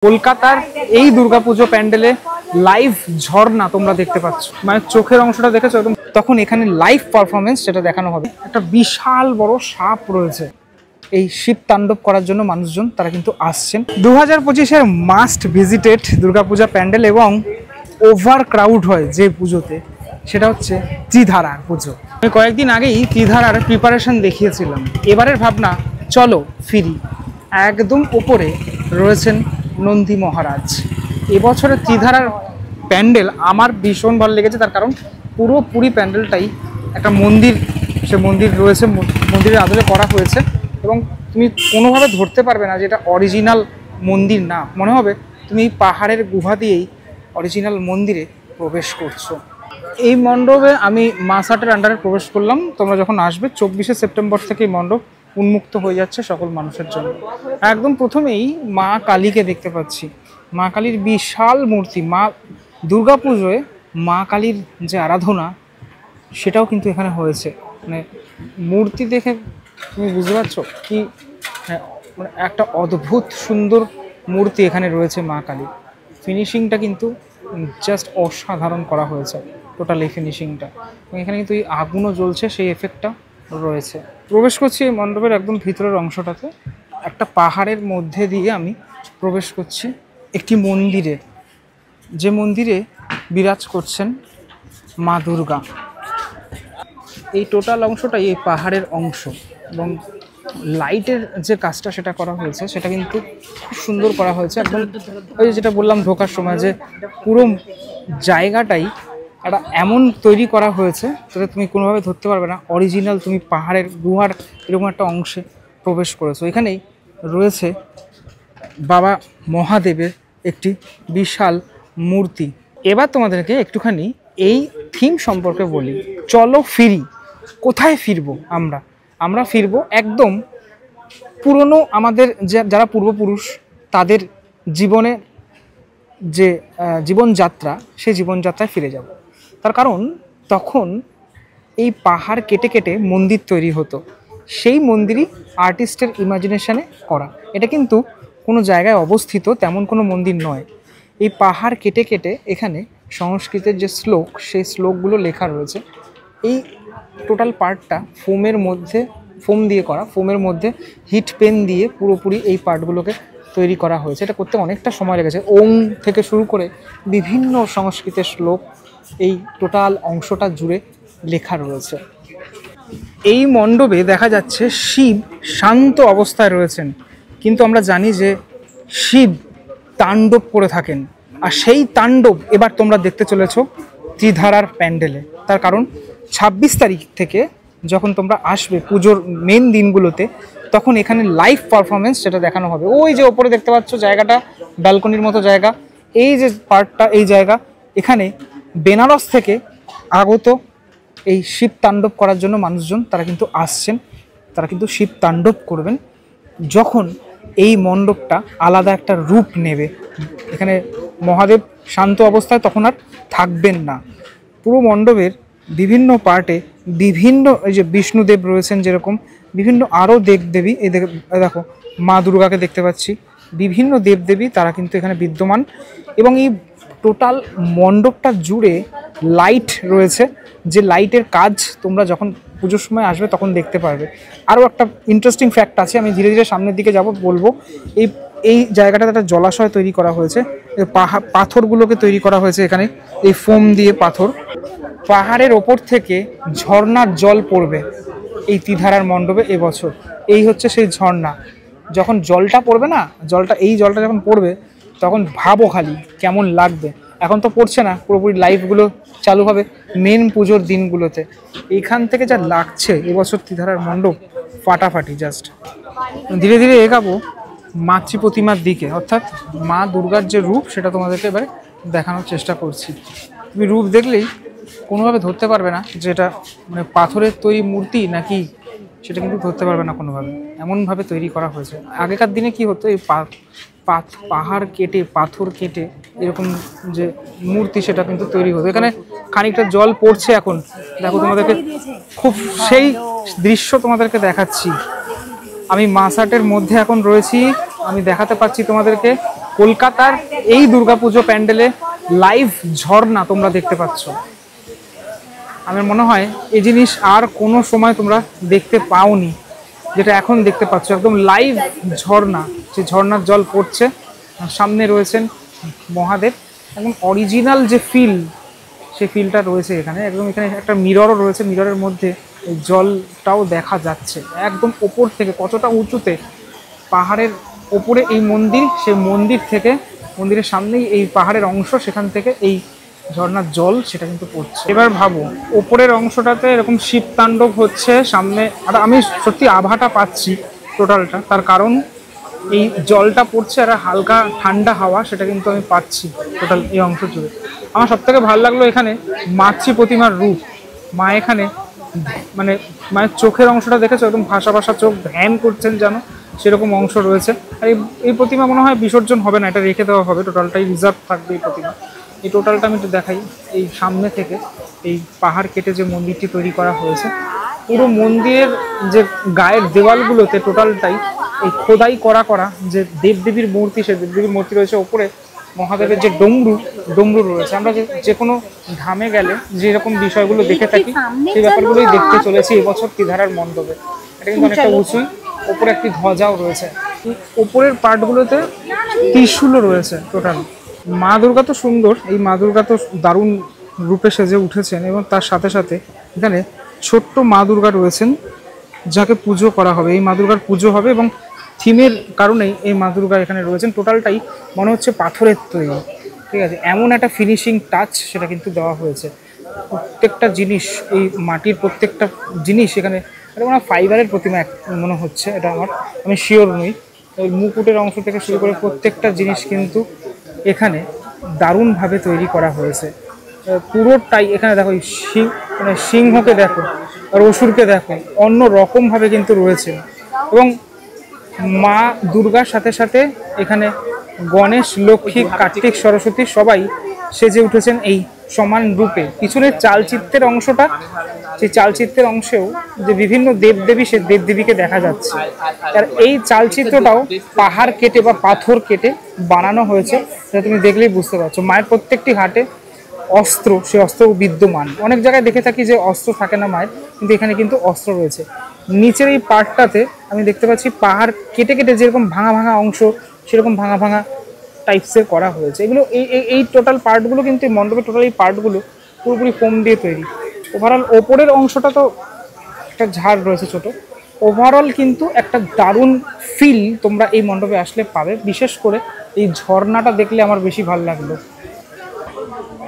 কলকাতার এই দুর্গাপুজো প্যান্ডেলে লাইভ ঝর্ণা তোমরা দেখতে পাচ্ছ, মানে চোখের অংশটা দেখেছো একদম। তখন এখানে লাইভ পারফরমেন্স সেটা দেখানো হবে। একটা বিশাল বড় সাপ রয়েছে, এই শিব তাণ্ডব করার জন্য মানুষজন তারা কিন্তু আসছেন। 2025-এর মাস্ট ভিজিটেড দুর্গাপূজা প্যান্ডেল এবং ওভার ক্রাউড হয় যে পুজোতে, সেটা হচ্ছে ত্রিধারার পুজো। আমি কয়েকদিন আগেই ত্রিধারার প্রিপারেশন দেখিয়েছিলাম। এবারের ভাবনা চলো ফিরি। একদম ওপরে রয়েছেন নন্দী মহারাজ। এবছরের ত্রিধারার প্যান্ডেল আমার ভীষণ ভালো লেগেছে, তার কারণ পুরোপুরি প্যান্ডেলটাই একটা মন্দির, সে মন্দির রয়েছে, মন্দিরের আদলে করা হয়েছে এবং তুমি কোনোভাবে ধরতে পারবে না যে এটা অরিজিনাল মন্দির না। মনে হবে তুমি পাহাড়ের গুহা দিয়েই অরিজিনাল মন্দিরে প্রবেশ করছো। এই মণ্ডপে আমি মাসাটের আন্ডারে প্রবেশ করলাম। তোমরা যখন আসবে 24শে সেপ্টেম্বর থেকে এই মণ্ডপ উন্মুক্ত হয়ে যাচ্ছে সকল মানুষের জন্য। একদম প্রথমেই মা কালীকে দেখতে পাচ্ছি। মা কালীর বিশাল মূর্তি। মা দুর্গাপুজোয় মা কালীর যে আরাধনা সেটাও কিন্তু এখানে হয়েছে। মানে মূর্তি দেখে তুমি বুঝতে পারছো কি, মানে একটা অদ্ভুত সুন্দর মূর্তি এখানে রয়েছে মা কালীর। ফিনিশিংটা কিন্তু জাস্ট অসাধারণ করা হয়েছে, টোটাল এই ফিনিশিংটা। এখানে কিন্তু এই আগুনও জ্বলছে, সেই এফেক্টটা রয়েছে। প্রবেশ করছি এই মণ্ডপের একদম ভিতরের অংশটাতে। একটা পাহাড়ের মধ্যে দিয়ে আমি প্রবেশ করছি একটি মন্দিরে, যে মন্দিরে বিরাজ করছেন মা দুর্গা। এই টোটাল অংশটাই এই পাহাড়ের অংশ এবং লাইটের যে কাজটা সেটা করা হয়েছে সেটা কিন্তু খুব সুন্দর করা হয়েছে। একদম ওই যেটা বললাম ঢোকার সময়, যে পুরো জায়গাটাই একটা এমন তৈরি করা হয়েছে যাতে তুমি কোনোভাবে ধরতে পারবে না অরিজিনাল তুমি পাহাড়ের গুহার এরকম একটা অংশে প্রবেশ করেছো। এখানেই রয়েছে বাবা মহাদেবের একটি বিশাল মূর্তি। এবার তোমাদেরকে একটুখানি এই থিম সম্পর্কে বলি। চলো ফিরি। কোথায় ফিরবো আমরা ফিরবো একদম পুরনো আমাদের যারা পূর্বপুরুষ তাদের জীবনে যে জীবনযাত্রা, সেই জীবনযাত্রায় ফিরে যাব। তার কারণ তখন এই পাহাড় কেটে কেটে মন্দির তৈরি হতো, সেই মন্দিরই আর্টিস্টের ইমাজিনেশনে করা। এটা কিন্তু কোনো জায়গায় অবস্থিত তেমন কোনো মন্দির নয়। এই পাহাড় কেটে কেটে এখানে সংস্কৃতের যে শ্লোক, সেই শ্লোকগুলো লেখা রয়েছে। এই টোটাল পার্টটা ফোম দিয়ে করা, ফোমের মধ্যে হিট পেন দিয়ে পুরোপুরি এই পার্টগুলোকে তৈরি করা হয়েছে। এটা করতে অনেকটা সময় লেগেছে। ওং থেকে শুরু করে বিভিন্ন সংস্কৃতের শ্লোক এই টোটাল অংশটা জুড়ে লেখা রয়েছে। এই মণ্ডপে দেখা যাচ্ছে শিব শান্ত অবস্থায় রয়েছেন, কিন্তু আমরা জানি যে শিব তাণ্ডব করে থাকেন। আর সেই তাণ্ডব এবার তোমরা দেখতে চলেছো ত্রিধারার প্যান্ডেলে। তার কারণ 26 তারিখ থেকে যখন তোমরা আসবে পুজোর মেন দিনগুলোতে, তখন এখানে লাইভ পারফরমেন্স সেটা দেখানো হবে। ওই যে ওপরে দেখতে পাচ্ছ জায়গাটা, ব্যালকনির মতো জায়গা, এই যে পার্টটা, এই জায়গা, এখানে বেনারস থেকে আগত এই শিব তাণ্ডব করার জন্য মানুষজন তারা কিন্তু আসছেন। তারা কিন্তু শিব তাণ্ডব করবেন। যখন এই মণ্ডপটা আলাদা একটা রূপ নেবে, এখানে মহাদেব শান্ত অবস্থায় তখন আর থাকবেন না। পুরো মণ্ডপের বিভিন্ন পার্টে বিভিন্ন, এই যে বিষ্ণুদেব রয়েছেন যেরকম, বিভিন্ন আরও দেবদেবী, এই দেখো মা দুর্গাকে দেখতে পাচ্ছি, বিভিন্ন দেবদেবী তারা কিন্তু এখানে বিদ্যমান। এবং এই টোটাল মণ্ডপটা জুড়ে লাইট রয়েছে, যে লাইটের কাজ তোমরা যখন পুজোর সময় আসবে তখন দেখতে পারবে। আরও একটা ইন্টারেস্টিং ফ্যাক্ট আছে, আমি ধীরে ধীরে সামনের দিকে যাব বলবো। এই জায়গাটাতে একটা জলাশয় তৈরি করা হয়েছে, পাথরগুলোকে তৈরি করা হয়েছে এখানে, এই ফোম দিয়ে পাথর। পাহাড়ের ওপর থেকে ঝর্ণার জল পড়বে এই ত্রিধারার মণ্ডপে এবছর। এই হচ্ছে সেই ঝর্ণা। যখন জলটা পড়বে না, এই জলটা যখন পড়বে তখন ভাবো খালি কেমন লাগবে। এখন তো পড়ছে না, পুরোপুরি লাইভগুলো চালু হবে মেন পুজোর দিনগুলোতে। এইখান থেকে যা লাগছে এবছর ত্রিধারার মণ্ডপ ফাটাফাটি। জাস্ট ধীরে ধীরে এগাবো মাতৃ প্রতিমার দিকে, অর্থাৎ মা দুর্গার যে রূপ সেটা তোমাদেরকে এবারে দেখানোর চেষ্টা করছি। তুমি রূপ দেখলেই কোনোভাবে ধরতে পারবে না যে এটা মানে পাথরের তৈরি মূর্তি নাকি, সেটা কিন্তু ধরতে পারবে না কোনোভাবে, এমনভাবে তৈরি করা হয়েছে। আগেকার দিনে কি হতো, এই পাহাড় কেটে পাথর কেটে এরকম যে মূর্তি সেটা কিন্তু তৈরি হতো। এখানে খানিকটা জল পড়ছে এখন, দেখো তোমাদেরকে খুব সেই দৃশ্য তোমাদেরকে দেখাচ্ছি। আমি মাসাটের মধ্যে এখন রয়েছি, আমি দেখাতে পাচ্ছি তোমাদেরকে কলকাতার এই দুর্গাপুজো প্যান্ডেলে লাইভ ঝর্ণা তোমরা দেখতে পাচ্ছ। আমার মনে হয় এই জিনিস আর কোনো সময় তোমরা দেখতে পাওনি, যেটা এখন দেখতে পাচ্ছ একদম লাইভ ঝর্ণা। যে ঝর্ণার জল পড়ছে, সামনে রয়েছেন মহাদেব, একদম অরিজিনাল যে ফিল, সেই ফিলটা রয়েছে এখানে। একদম এখানে একটা মিররও রয়েছে, মিররের মধ্যে এই জলটাও দেখা যাচ্ছে একদম ওপর থেকে। কতটা উঁচুতে, পাহাড়ের ওপরে এই মন্দির, সেই মন্দির থেকে, মন্দিরের সামনেই এই পাহাড়ের অংশ, সেখান থেকে এই ঝর্ণার জল সেটা কিন্তু পড়ছে। এবার ভাবো ওপরের অংশটাতে এরকম শিব তাণ্ডব হচ্ছে সামনে, আর আমি সত্যি আভাটা পাচ্ছি টোটালটা, তার কারণ এই জলটা পড়ছে আর হালকা ঠান্ডা হাওয়া, সেটা কিন্তু আমি পাচ্ছি টোটাল এই অংশ জুড়ে। আমার সব থেকে ভালো লাগলো এখানে মাতৃ প্রতিমার রূপ। মা এখানে মানে মায়ের চোখের অংশটা দেখেছো, একদম ভাসা ভাসা চোখ, ধ্যান করছেন যেন, সেরকম অংশ রয়েছে। আর এই প্রতিমা মনে হয় বিসর্জন হবে না, এটা রেখে দেওয়া হবে, টোটালটাই রিজার্ভ থাকবে এই প্রতিমা। এই টোটালটা আমি একটু দেখাই। এই সামনে থেকে এই পাহাড় কেটে যে মন্দিরটি তৈরি করা হয়েছে, পুরো মন্দিরের যে গায়ের দেওয়ালগুলোতে টোটালটাই এই খোদাই করা যে দেবদেবীর মূর্তি, সেই দেবদেবীর মূর্তি রয়েছে। ওপরে মহাদেবের যে ডমরু রয়েছে। আমরা যে কোনো ধামে গেলে যেরকম বিষয়গুলো দেখে থাকি, সেই ব্যাপারগুলোই দেখতে চলেছি এবছর ত্রিধারার মণ্ডপে। এটা কিন্তু অনেকটা উঁচুই, ওপরে একটি ধ্বজাও রয়েছে। ওপরের পার্টগুলোতে ত্রিশূলও রয়েছে টোটাল। মা দুর্গা তো সুন্দর, এই মা দুর্গা তো দারুণ রূপে সেজে উঠেছেন, এবং তার সাথে সাথে এখানে ছোট্ট মা দুর্গা রয়েছেন, যাকে পুজো করা হবে। এই মা দুর্গার পুজো হবে, এবং থিমের কারণেই এই মা দুর্গা এখানে রয়েছেন। টোটালটাই মনে হচ্ছে পাথরের তৈরি, ঠিক আছে, এমন একটা ফিনিশিং টাচ সেটা কিন্তু দেওয়া হয়েছে। প্রত্যেকটা জিনিস, এই মাটির প্রত্যেকটা জিনিস এখানে, এটা মনে হয় ফাইবারের প্রতিমা মনে হচ্ছে, এটা আমি শিওর নই। ওই মুকুটের অংশ থেকে শুরু করে প্রত্যেকটা জিনিস কিন্তু এখানে দারুণভাবে তৈরি করা হয়েছে। পুরোটাই এখানে দেখো, মানে সিংহকে দেখো আর অসুরকে দেখো, অন্য রকমভাবে কিন্তু রয়েছে। এবং মা দুর্গার সাথে সাথে এখানে গণেশ, লক্ষ্মী, কার্তিক, সরস্বতী সবাই সেজে উঠেছেন এই সমান রূপে। পিছনের চালচিত্রের অংশটা, সেই চালচিত্রের অংশেও যে বিভিন্ন দেবদেবী, সে দেবদেবীকে দেখা যাচ্ছে। আর এই চালচিত্রটাও পাহাড় কেটে বা পাথর কেটে বানানো হয়েছে, সেটা তুমি দেখলেই বুঝতে পারছো। মায়ের প্রত্যেকটি হাটে অস্ত্র, সে অস্ত্র বিদ্যমান। অনেক জায়গায় দেখে থাকি যে অস্ত্র থাকে না মায়ের, কিন্তু এখানে কিন্তু অস্ত্র রয়েছে। নিচের এই পার্টটাতে আমি দেখতে পাচ্ছি পাহাড় কেটে কেটে যেরকম ভাঙা ভাঙা অংশ, সেরকম ভাঙা ভাঙা টাইপসের করা হয়েছে। এগুলো এই টোটাল পার্টগুলো কিন্তু, এই মণ্ডপের টোটাল এই পার্টগুলো পুরোপুরি ফোম দিয়ে তৈরি। ওভারঅল ওপরের অংশটা তো একটা ঝাড় রয়েছে ছোট, ওভারঅল কিন্তু একটা দারুণ ফিল তোমরা এই মণ্ডপে আসলে পাবে। বিশেষ করে এই ঝর্ণাটা দেখলে আমার বেশি ভালো লাগলো।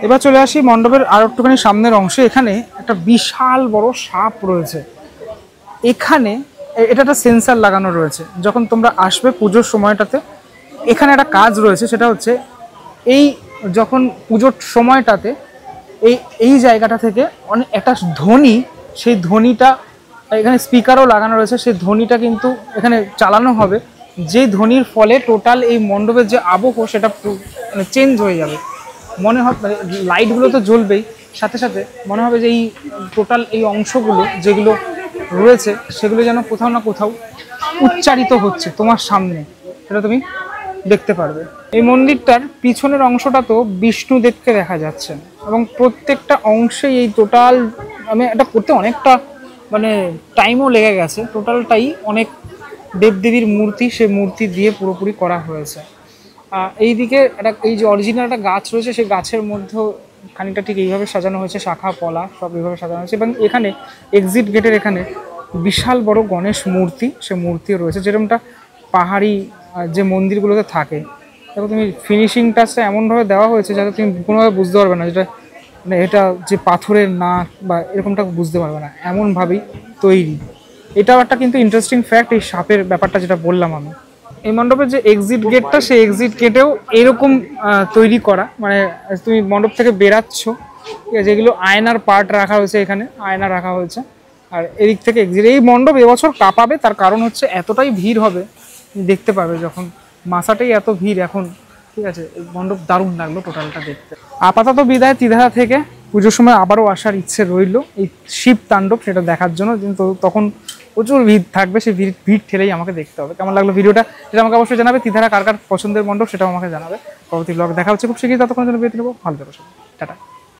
এবার চলে আসি মণ্ডপের আর একটুখানি সামনের অংশে। এখানে একটা বিশাল বড় সাপ রয়েছে। এখানে এটা একটা সেন্সার লাগানো রয়েছে। যখন তোমরা আসবে পুজোর সময়টাতে, এখানে একটা কাজ রয়েছে, সেটা হচ্ছে এই যখন পুজোর সময়টাতে এই জায়গাটা থেকে অনেক একটা ধ্বনি, সেই ধ্বনিটা এখানে স্পিকারও লাগানো রয়েছে, সেই ধ্বনিটা কিন্তু এখানে চালানো হবে। যে ধ্বনির ফলে টোটাল এই মণ্ডপের যে আবহ, সেটা মানে চেঞ্জ হয়ে যাবে। মনে হবে লাইটগুলো তো জ্বলবেই, সাথে সাথে মনে হবে যে এই টোটাল এই অংশগুলো যেগুলো রয়েছে, সেগুলো যেন কোথাও না কোথাও উচ্চারিত হচ্ছে তোমার সামনে, সেটা তুমি দেখতে পারবে। এই মন্দিরটার পিছনের অংশটা তো বিষ্ণুদেবকে দেখা যাচ্ছে, এবং প্রত্যেকটা অংশেই এই টোটাল, আমি এটা করতে অনেকটা মানে টাইমও লেগে গেছে। টোটালটাই অনেক দেবদেবীর মূর্তি, সে মূর্তি দিয়ে পুরোপুরি করা হয়েছে। এইদিকে এই যে অরিজিনাল একটা গাছ রয়েছে, সেই গাছের মধ্যেও খানিকটা ঠিক এইভাবে সাজানো হয়েছে, শাখা পলা সব এইভাবে সাজানো হয়েছে। এবং এখানে এক্সিট গেটের এখানে বিশাল বড় গণেশ মূর্তি, সে মূর্তিও রয়েছে, যেরকমটা পাহাড়ি যে মন্দিরগুলোতে থাকে। দেখো তুমি ফিনিশিং টাচটা এমনভাবে দেওয়া হয়েছে যাতে তুমি কোনোভাবে বুঝতে পারবে না যেটা মানে এটা যে পাথরের নাক বা এরকমটা বুঝতে পারবে না, এমনভাবেই তৈরি। এটাও একটা কিন্তু ইন্টারেস্টিং ফ্যাক্ট, এই সাপের ব্যাপারটা যেটা বললাম আমি। এই মণ্ডপের যে এক্সিট গেটটা, সেই এক্সিট গেটেও এরকম তৈরি করা, মানে তুমি মণ্ডপ থেকে বেরাচ্ছ, ঠিক আছে, যেগুলো আয়নার পার্ট রাখা হয়েছে, এখানে আয়না রাখা হয়েছে। আর এদিক থেকে এক্সিট। এই মণ্ডপ এবছর কাঁপাবে, তার কারণ হচ্ছে এতটাই ভিড় হবে, দেখতে পাবে যখন মাসাটাই এত ভিড় এখন, ঠিক আছে। এই মণ্ডপ দারুণ লাগলো টোটালটা দেখতে। আপাতত বিদায় ত্রিধারা থেকে। পুজোর সময় আবারও আসার ইচ্ছে রইল এই শিব তাণ্ডব, সেটা দেখার জন্য, কিন্তু তখন প্রচুর ভিড় থাকবে, সেই ভিড় ঠেলেই আমাকে দেখতে হবে। কেমন লাগলো ভিডিওটা সেটা আমাকে অবশ্যই জানাবে। তিধারা কার কার পছন্দের মণ্ডপ সেটাও আমাকে জানাবে। পরবর্তী ব্লগ দেখা হচ্ছে খুব শীঘ্রই, ততক্ষণের জন্য বিরতি নেবো। ভালো থেকো সবাই, টাটা।